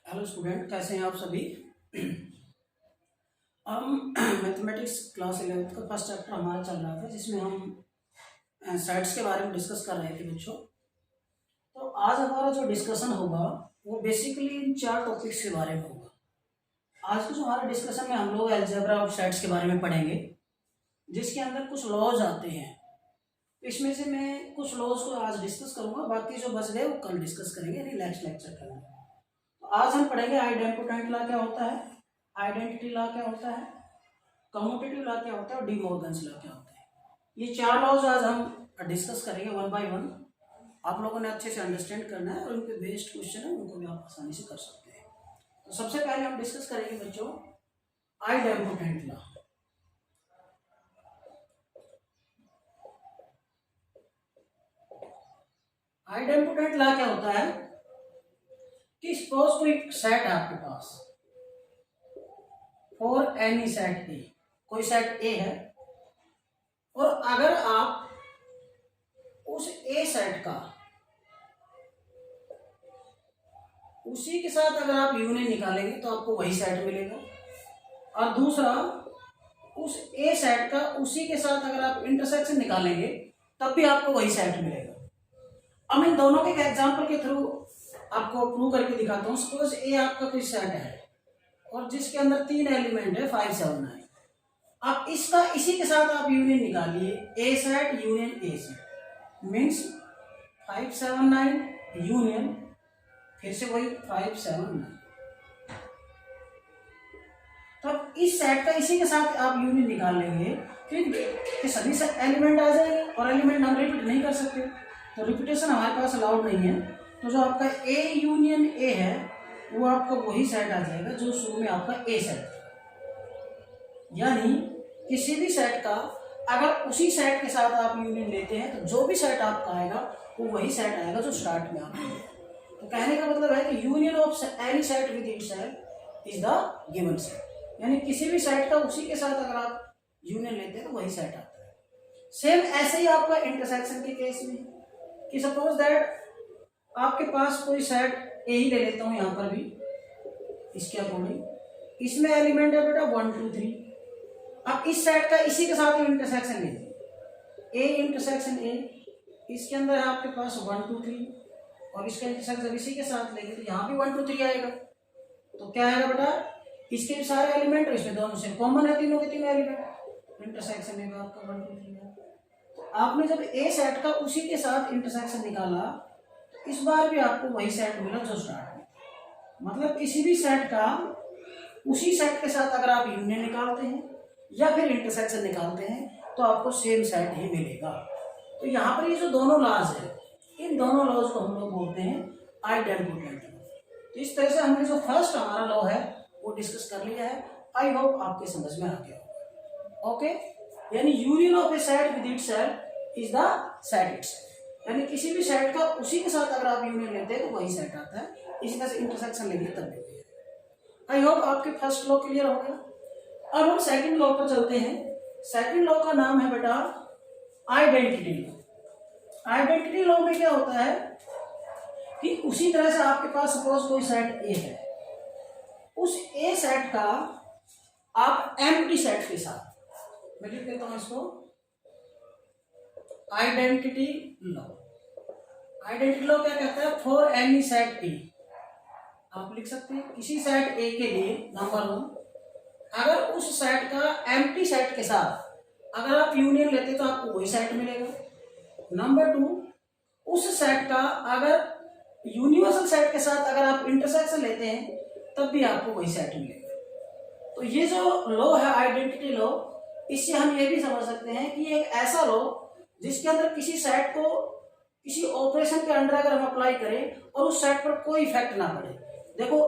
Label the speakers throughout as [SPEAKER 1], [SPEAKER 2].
[SPEAKER 1] Hello student, कैसे हैं आप सभी। हम मैथमेटिक्स क्लास 11th का फर्स्ट चैप्टर हमारा चल रहा था, जिसमें हम सेट्स के बारे में डिस्कस कर रहे थे बच्चों। तो आज हमारा जो डिस्कशन होगा वो बेसिकली इन 4 टॉपिक्स के बारे में होगा। आज कुछ हमारे डिस्कशन में हम लोग अलजेब्रा ऑफ सेट्स के बारे में पढ़ेंगे, जिसके अंदर कुछ लॉज आते हैं। इसमें से मैं कुछ लॉज को आज डिस्कस करूंगा, बाकी जो बच गए वो कल डिस्कस करेंगे, यानी नेक्स्ट लेक्चर करेंगे। आज हम पढ़ेंगे आइडेंटिटी लॉ क्या होता है, आइडेंटिटी लॉ क्या होता है, कम्यूटेटिव लॉ क्या होता है और डी मॉर्गन्स लॉ क्या होता है। ये 4 लॉज आज हम डिस्कस करेंगे वन बाय वन। आप लोगों ने अच्छे से अंडरस्टैंड करना है और उनके बेस्ड क्वेश्चन है, उनको भी आप आसानी से कर सकते हैं। तो सबसे पहले हम डिस्कस करेंगे बच्चों आइडेंटिटी लॉ। आइडेंटिटी लॉ क्या होता है कि सपोज कोई सेट है आपके पास, फॉर एनी सेट ए, कोई सेट ए है, और अगर आप उस ए सेट का उसी के साथ अगर आप यूनियन निकालेंगे तो आपको वही सेट मिलेगा, और दूसरा उस ए सेट का उसी के साथ अगर आप इंटरसेक्शन निकालेंगे तब भी आपको वही सेट मिलेगा। अब इन दोनों के एग्जांपल के थ्रू आपको प्रूव करके दिखाता हूँ। सपोज ए आपका कोई सेट है और जिसके अंदर 3 एलिमेंट है 5 7 9। अब इसका इसी के साथ आप यूनियन निकालिए, A set union A set means 5 7 9 union, फिर से वही 5 7 9। तो अब इस सेट का इसी के साथ आप यूनियन निकाल लेंगे, फिर सभी एलिमेंट आ जाएंगे और एलिमेंट हम रिपीट नहीं कर सकते, तो रिपीटेशन हमारे पास अलाउड नहीं है। तो जो आपका ए यूनियन ए है वो आपका वही सेट आ जाएगा जो शुरू में आपका ए सेट था। यानी किसी भी सेट का अगर उसी सेट के साथ आप यूनियन लेते हैं तो जो भी सेट आपका आएगा वो वही सेट आएगा जो स्टार्ट में आपका है। तो कहने का मतलब है कि union of any set with itself is the given set, यानी किसी भी सेट का उसी के साथ अगर आप यूनियन लेते हैं तो वही सेट आता है। सेम ऐसे ही आपका इंटरसेक्शन के केस में कि सपोज दैट आपके पास कोई सेट ए ही ले लेता हूं, यहां पर भी इसके अकॉर्डिंग, इसमें एलिमेंट है बेटा 1 2 3। अब इस सेट का इसी के साथ इंटरसेक्शन लीजिए, ए इंटरसेक्शन ए, इसके अंदर है आपके पास 1 2 3, और इसका इंटरसेक्शन इसी के साथ लेंगे तो यहाँ भी 1 2 3 आएगा। तो क्या आएगा बेटा, इसके भी सारे एलिमेंट, इसमें दोनों से कॉमन है तीनों के तीनों एलिमेंट, इंटरसेक्शन में आपका 1 2 3 है। तो आपने जब ए सेट का उसी के साथ इंटरसेक्शन निकाला, इस बार भी आपको वही सेट मिला जो स्टार्ट में। मतलब किसी भी सेट का उसी सेट के साथ अगर आप यूनियन निकालते हैं या फिर इंटरसेक्शन निकालते हैं तो आपको सेम सेट ही मिलेगा। तो यहाँ पर ये जो दोनों लॉज है, इन दोनों लॉज को हम लोग बोलते हैं आइडेंटिटी लॉ। तो इस तरह से हमने जो फर्स्ट हमारा लॉ है वो डिस्कस कर लिया है। आई होप आपके समझ में आ गया होगा। ओके, यानी union of A set with itself is the set itself, यानी किसी भी सेट का उसी के साथ अगर आप यूनियन लेते हैं तो वही सेट आता है, इसी तरह से इंटरसेक्शन लेंगे तब भी। आई होप आपके फर्स्ट लॉ क्लियर हो गया। अब हम सेकंड लॉ पर चलते हैं। सेकंड लॉ का नाम है बेटा आइडेंटिटी लॉ। आइडेंटिटी लॉ में क्या होता है कि उसी तरह से आपके पास सपोज कोई सेट ए है, उस ए सेट का आप एम्प्टी सेट के साथ, मैं लिख देता हूं इसको आइडेंटिटी लॉ। आइडेंटिटी लॉ क्या कहता है, फॉर एनी सेट ए, आप लिख सकते हैं किसी सेट ए के लिए नंबर 1, अगर उस सेट का एम्प्टी सेट के साथ अगर आप यूनियन लेते तो आपको वही सेट मिलेगा। नंबर 2, उस सेट का अगर यूनिवर्सल सेट के साथ अगर आप इंटरसेक्शन लेते हैं तब भी आपको वही सेट मिलेगा। तो ये जो लॉ है आइडेंटिटी लॉ, इससे हम ये भी समझ सकते हैं कि एक ऐसा लॉ जिसके अंदर किसी सेट को किसी ऑपरेशन के अंडर अगर हम अप्लाई करें और उस सेट पर कोई इफेक्ट ना पड़े। देखो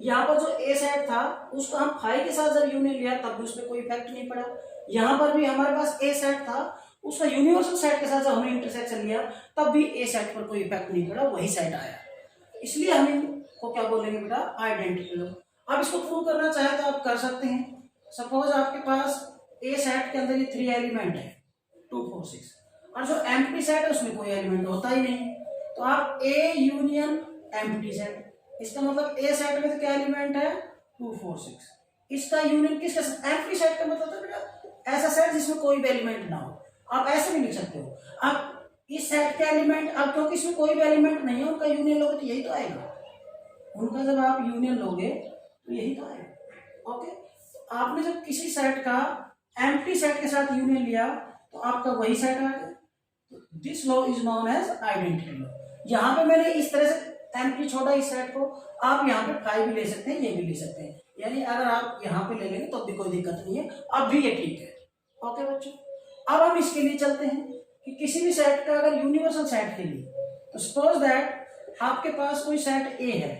[SPEAKER 1] यहाँ पर जो ए सेट था उसका हम 5 के साथ जब यूनियन लिया तब भी उसमें कोई इफेक्ट नहीं पड़ा। यहाँ पर भी हमारे पास ए सेट था, उसका यूनिवर्सल सेट के साथ जब हमने इंटरसेक्शन लिया तब भी ए सेट पर कोई इफेक्ट नहीं पड़ा, वही सेट आया। इसलिए हम इनको क्या बोलेंगे बेटा, आइडेंटिटी लॉ। अब इसको प्रूव करना चाहे तो आप कर सकते हैं। सपोज आपके पास ए सेट के अंदर ये 3 एलिमेंट है 2 4 6, और जो एम्प्टी सेट है उसमें कोई एलिमेंट होता ही नहीं, तो आप ए यूनियन एम्प्टी सेट, इसका मतलब ए सेट में तो क्या एलिमेंट है 2 4 6। इसका यूनियन किसके साथ, एम्प्टी सेट का मतलब था बेटा ऐसा सेट जिसमें कोई भी एलिमेंट ना हो। आप ऐसे भी लिख सकते हो, आप इस सेट के एलिमेंट, अब क्योंकि इसमें कोई भी एलिमेंट नहीं है, उनका यूनियन लोगे तो यही तो आएगा, उनका जब आप यूनियन लोगे तो यही तो आएगा। ओके, आपने जब किसी सेट का एम्प्टी सेट के साथ यूनियन लिया तो आपका वही सेट आ गया। This law is known as identity law. यहाँ पे मैंने इस तरह से एम्प्टी छोड़ा इस सेट को, आप यहाँ पे 5 भी ले सकते हैं, ये भी ले सकते हैं, यानी अगर आप यहाँ पे ले लेंगे तो भी कोई दिक्कत नहीं है, अब भी ये ठीक है। ओके बच्चों, अब हम इसके लिए चलते हैं कि किसी भी सेट का अगर यूनिवर्सल सेट के लिए, तो सपोज दैट आपके पास कोई सेट ए है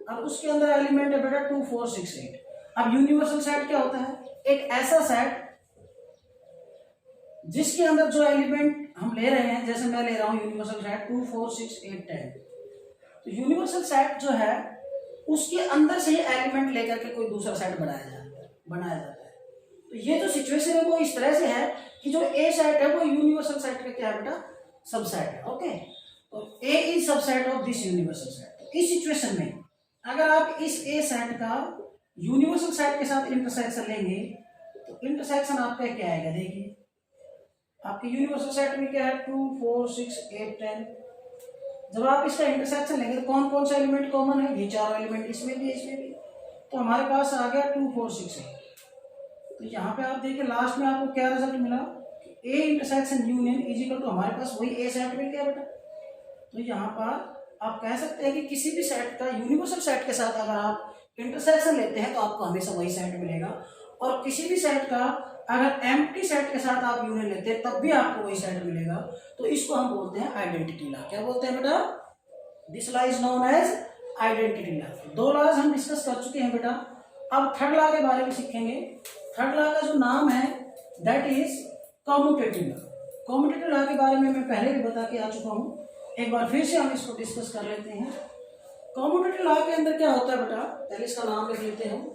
[SPEAKER 1] और उसके अंदर एलिमेंट है बेटा 2 4 6 8। अब यूनिवर्सल सेट क्या होता है, एक ऐसा सेट जिसके अंदर जो एलिमेंट हम ले रहे हैं, जैसे मैं ले रहा हूं यूनिवर्सल सेट 2 4 6 8 10, तो यूनिवर्सल सेट जो है उसके अंदर से ही एलिमेंट लेकर के कोई दूसरा सेट बनाया जाता है। तो ये जो सिचुएशन है वो इस तरह से है कि जो ए सेट है वो यूनिवर्सल सेट का क्या है बेटा, सबसेट है। ओके, तो A is subset of this universal set. तो इस सिचुएशन में अगर आप इस ए सेट का यूनिवर्सल सेट के साथ इंटरसेक्शन लेंगे तो इंटरसेक्शन आपका क्या आएगा, देखिए आपके यूनिवर्सल सेट में क्या है 2 4 6 8 10। जब आप इसका इंटरसेक्शन लेंगे तो कौन कौन सा एलिमेंट कॉमन है, ये चारों एलिमेंट, इसमें भी इसमें भी, तो हमारे पास आ गया 2 4 6 8। तो यहाँ पे आप देखिए लास्ट में आपको क्या रिजल्ट मिला, A intersection union is equal to हमारे पास वही ए सेट मिल गया बेटा। तो यहाँ पर आप कह सकते हैं कि किसी भी सेट का यूनिवर्सल सेट के साथ अगर आप इंटरसेक्शन लेते हैं तो आपको हमेशा वही सेट मिलेगा, और किसी भी सेट का अगर एम्प्टी सेट के साथ आप यूनियन लेते हैं तब भी आपको वही सेट मिलेगा। तो इसको हम बोलते हैं आइडेंटिटी लॉ। क्या बोलते हैं बेटा, this law is known as identity law. 2 laws हम डिस्कस कर चुके हैं बेटा, अब थर्ड लॉ के बारे में सीखेंगे। थर्ड लॉ का जो नाम है that is commutative law. Commutative law के बारे में मैं पहले भी बता के आ चुका हूँ, एक बार फिर से हम इसको डिस्कस कर लेते हैं। कम्यूटेटिव लॉ के अंदर क्या होता है बेटा, पहले इसका नाम लिख लेते हैं,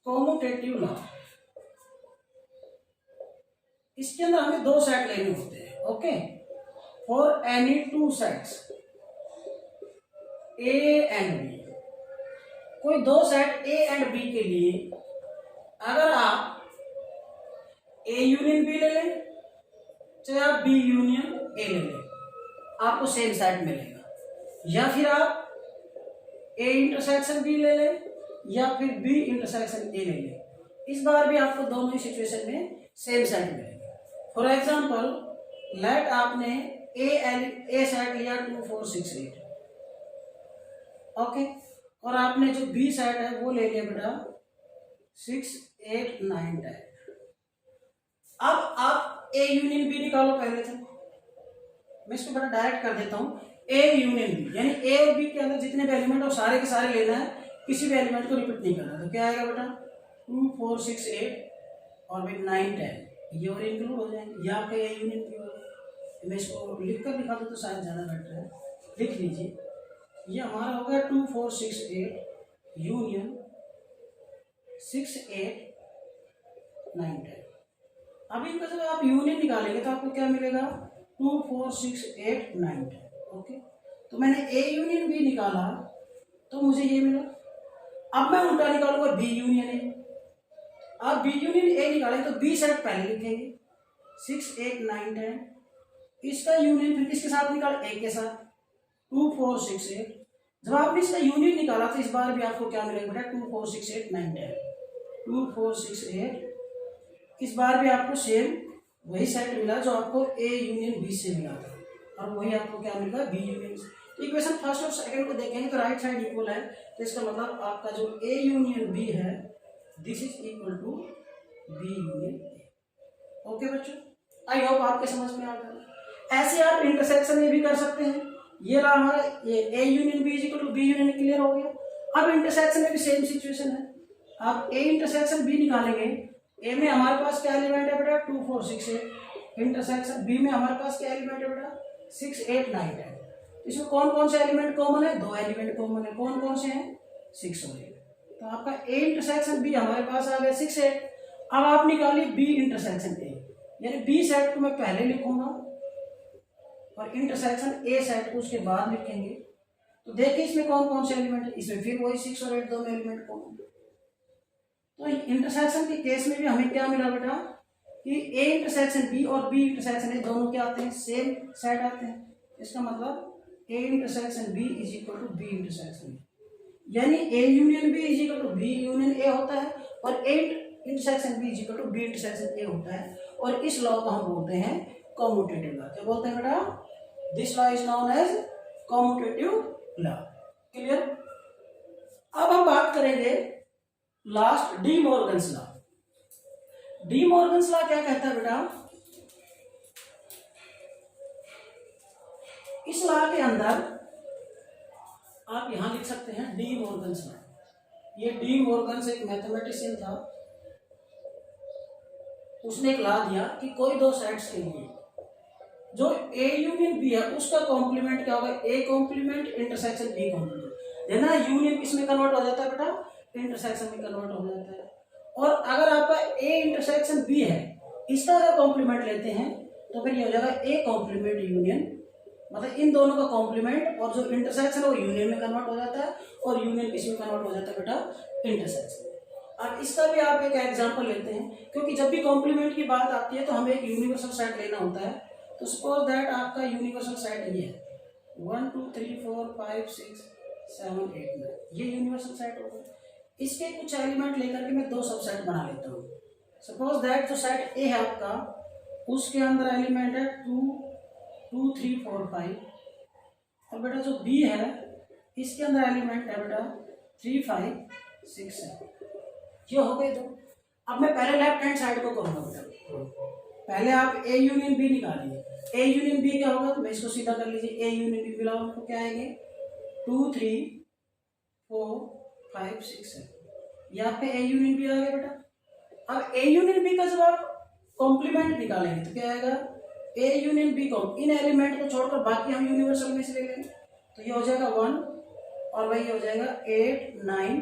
[SPEAKER 1] कम्यूटेटिव लॉ। इसके अंदर हमें 2 सेट लेने होते हैं। Okay, for any 2 sets A and B, कोई 2 सेट ए एंड बी के लिए अगर आप ए यूनियन बी ले लें चाहे आप बी यूनियन ए ले लें, आपको सेम सेट मिलेगा। या फिर आप ए इंटरसेक्शन बी ले लें या फिर बी इंटरसेक्शन ए ले लें, इस बार भी आपको दोनों ही सिचुएशन में सेम सेट मिलेगा। फॉर एग्जांपल लेट आपने ए सेट लिया 2 4 6 8, ओके, और आपने जो बी सेट है वो ले लिया बेटा 6 8 9 10। अब आप ए यूनियन बी निकालो पहले से, मैं इसको बड़ा डायरेक्ट कर देता हूँ। ए यूनियन बी यानी ए और बी के अंदर जितने भी एलिमेंट हो सारे के सारे लेना है, किसी भी एलिमेंट को रिपीट नहीं करना। तो क्या आएगा बेटा 2 4 6 8 और फिर 9 10, ये और इंक्लूड हो जाएंगे, ये आपका ए यूनियन बी होगा। मैं इसको लिख कर दिखा दूँ तो शायद ज़्यादा बेटर है, लिख लीजिए। ये हमारा हो गया 2 4 6 8 यूनियन 6 8 9 10। अब इनका जब आप यूनियन निकालेंगे तो आपको क्या मिलेगा 2 4 6 8 9 10। ओके, तो मैंने ए यूनियन बी निकाला तो मुझे ये मिला। अब मैं उल्टा निकालूंगा बी यूनियन ए। अब बी यूनियन ए निकालें तो बी सेट पहले लिखेंगे 6 8 9 10, इसका यूनियन फिर किसके साथ निकाल, ए के साथ 2 4 6 8। जब आपने इसका यूनियन निकाला तो इस बार भी आपको क्या मिलेगा बेटा 2 4 6 8 9 10 2 4 6 8। इस बार भी आपको सेम वही सेट मिला जो आपको ए यूनियन बी से मिला था, और वही आपको क्या मिलेगा बी यूनियन। इक्वेशन फर्स्ट और सेकंड को देखेंगे तो राइट साइड इक्वल है, तो इसका मतलब आपका जो ए यूनियन बी है this is equal to B union A. Okay बच्चों, आई होप आपके समझ में आ गया। ऐसे आप इंटरसेक्शन में भी कर सकते हैं। ये रहा हमारा ये A union B is equal to B union, clear हो गया। अब इंटरसेक्शन में भी सेम सिचुएशन है, आप ए इंटरसेक्शन बी निकालेंगे। ए में हमारे पास क्या एलिमेंट है बेटा 2 4 6 8, इंटरसेक्शन बी में हमारे पास क्या एलिमेंट है बेटा 6 8 9 10। इसमें कौन कौन से एलिमेंट कॉमन है, 2 एलिमेंट कॉमन है, कौन कौन से हैं 6 और 8। तो आपका ए इंटरसेक्शन बी हमारे पास आ गया 6 8। अब आप निकालिए बी इंटरसेक्शन ए, यानी बी सेट को मैं पहले लिखूंगा और इंटरसेक्शन ए सेट को उसके बाद लिखेंगे। तो देखिए इसमें कौन कौन से एलिमेंट है, इसमें फिर वही 6 और 8 दोनों एलिमेंट कौन। तो इंटरसेक्शन के केस में भी हमें क्या मिला बेटा कि ए इंटरसेक्शन बी और बी इंटरसेक्शन ए दोनों क्या आते हैं, सेम सेट आते हैं। इसका मतलब A intersection B is equal to B intersection, यानी A union B is equal to B union A होता है और A intersection B is equal to B intersection A होता है। और इस लॉ को हम बोलते हैं कम्यूटेटिव लॉ। क्या बोलते हैं बेटा, this law is known as commutative law. Clear. अब हम बात करेंगे last De Morgan's law. De Morgan's law क्या कहता है बेटा, इस लॉ के अंदर आप यहां लिख सकते हैं डी मॉर्गन्स लॉ। ये डी मॉर्गन्स एक मैथमेटिशियन था, उसने एक लॉ दिया कि कोई दो सेट्स के लिए जो ए यूनियन बी है उसका कॉम्प्लीमेंट क्या होगा, A complement intersection B complement. है ना, यूनियन किस में कन्वर्ट हो जाता है बेटा, इंटरसेक्शन में कन्वर्ट हो जाता है। और अगर आपका ए इंटरसेक्शन बी है, इसका अगर कॉम्प्लीमेंट लेते हैं तो फिर ये हो जाएगा ए कॉम्प्लीमेंट यूनियन, मतलब इन दोनों का कॉम्प्लीमेंट, और जो इंटरसेक्शन है वो यूनियन में कन्वर्ट हो जाता है और यूनियन किस में कन्वर्ट हो जाता है बेटा, इंटरसेक्शन। अब इसका भी आप एक एग्जांपल लेते हैं, क्योंकि जब भी कॉम्प्लीमेंट की बात आती है तो हमें एक यूनिवर्सल सेट लेना होता है। तो सपोज दैट आपका यूनिवर्सल सेट ये है 1 2 3 4 5 6 7 8 9, ये यूनिवर्सल सेट होगा। इसके कुछ एलिमेंट लेकर के मैं दो सबसेट बना लेता हूँ। सपोज दैट जो सेट ए है आपका, उसके अंदर एलिमेंट है 2 2 3 4 5, और बेटा जो बी है इसके अंदर एलिमेंट है बेटा 3 5 6 7। ये हो गए दो। अब मैं पहले लेफ्ट हैंड साइड को करूंगा बेटा, पहले आप ए यूनियन बी निकालिए। ए यूनियन बी क्या होगा, तो मैं इसको सीधा कर लीजिए, ए यूनियन बी मिला उनको क्या आएंगे 2 3 4 5 6 7, ये आपके ए यूनियन बी आ गया बेटा। अब ए यूनियन बी का जब आप कॉम्प्लीमेंट निकालेंगे तो क्या आएगा, ए यूनियन बी को इन एलिमेंट को छोड़कर बाकी हम यूनिवर्सल में से ले लेंगे, तो ये हो जाएगा 1 और वही हो जाएगा 8 9,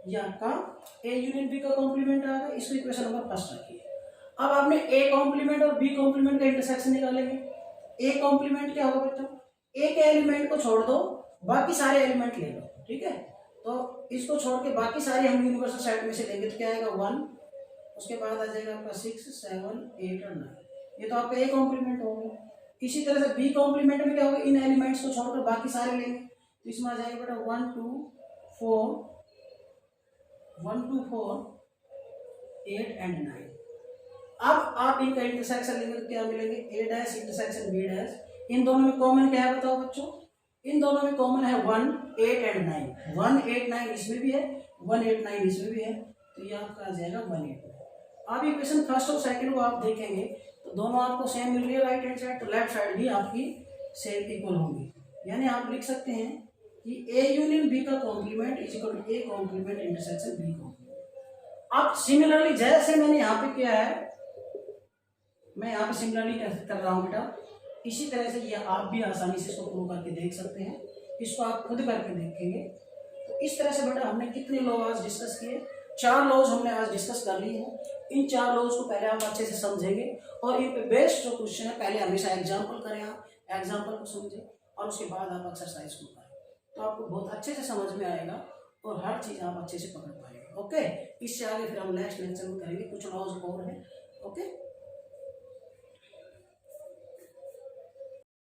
[SPEAKER 1] ये आपका ए यूनियन बी का कॉम्प्लीमेंट आ गया। इसको इक्वेशन नंबर फर्स्ट रखिए। अब आपने ए कॉम्प्लीमेंट और बी कॉम्प्लीमेंट का इंटरसेक्शन निकालेंगे। ए कॉम्प्लीमेंट क्या होगा बेटा, ए के एलिमेंट को छोड़ दो, बाकी सारे एलिमेंट ले लो, ठीक है। तो इसको छोड़ के बाकी सारे हम यूनिवर्सल सेट में से लेंगे तो क्या आएगा 1, उसके बाद आ जाएगा आपका 6 7 8 और 9, ये तो आपका ए कॉम्प्लीमेंट हो गया। इसी तरह से बी कॉम्प्लीमेंट में क्या होगा, इन एलिमेंट्स को छोड़कर बाकी सारे लेंगे, तो इसमें आ जाएगा बेटा 1 2 4 1 2 4 8 एंड 9। अब आप इनका इंटरसेक्शन लेंगे तो क्या मिलेंगे, ए डैश इंटरसेक्शन बी डैश। इन दोनों में कॉमन क्या है बताओ बच्चों, इन दोनों में कॉमन है 1 8 एंड 9। 1 8 9 इसमें भी है, 1 8 9 इसमें भी है, तो ये आपका आ जाएगा 1 8 9। आप इक्वेशन फर्स्ट और सेकंड को आप देखेंगे तो दोनों आपको सेम मिल रही है राइट हैंड साइड, तो लेफ्ट साइड भी आपकी सेम इक्वल होंगी। यानी आप लिख सकते हैं कि ए यूनियन बी का complement is equal to A complement intersection B complement. अब सिमिलरली जैसे मैंने यहाँ पे किया है, मैं यहाँ पे सिमिलरली कर रहा हूँ बेटा, इसी तरह से ये आप भी आसानी से इसको प्रूव करके देख सकते हैं। इसको आप खुद करके देखेंगे। तो इस तरह से बेटा हमने कितने लॉ आज डिस्कस किए, 4 लॉज हमने आज डिस्कस कर लिए हैं। इन 4 लॉज को पहले आप अच्छे से समझेंगे और इन पे बेस्ड जो क्वेश्चन है पहले हमेशा एग्जाम्पल करें, आप एग्जाम्पल को समझें और उसके बाद आप एक्सरसाइज को करें, तो आपको बहुत अच्छे से समझ में आएगा और हर चीज़ आप अच्छे से पकड़ पाएंगे। ओके, इससे आगे फिर हम नेक्स्ट लेक्चर में करेंगे, कुछ लॉज और हैं। ओके।